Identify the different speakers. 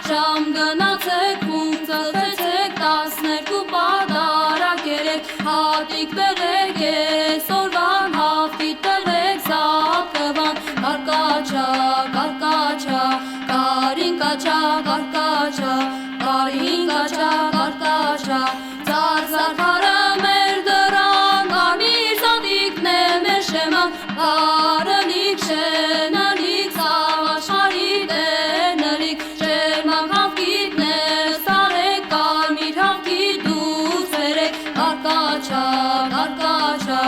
Speaker 1: Շամ գնացեք ում ծծեցեք 12 պատարակ երեք հատիկ բերեք այսօրվան հաղթի տվեք զատկվան կարկաչա կարկաչա կարին կաչա կարկաչա կարին կաչա կարկաչա ծարծար քարը մեր դրան կարմիր զատիկն է մեր շեման բարելիք շենալիք աշխարհի տենելիք շերման հավքիթներ սարեք կարմիր հավքի դուք ցերեք կարկաչա կարկաչա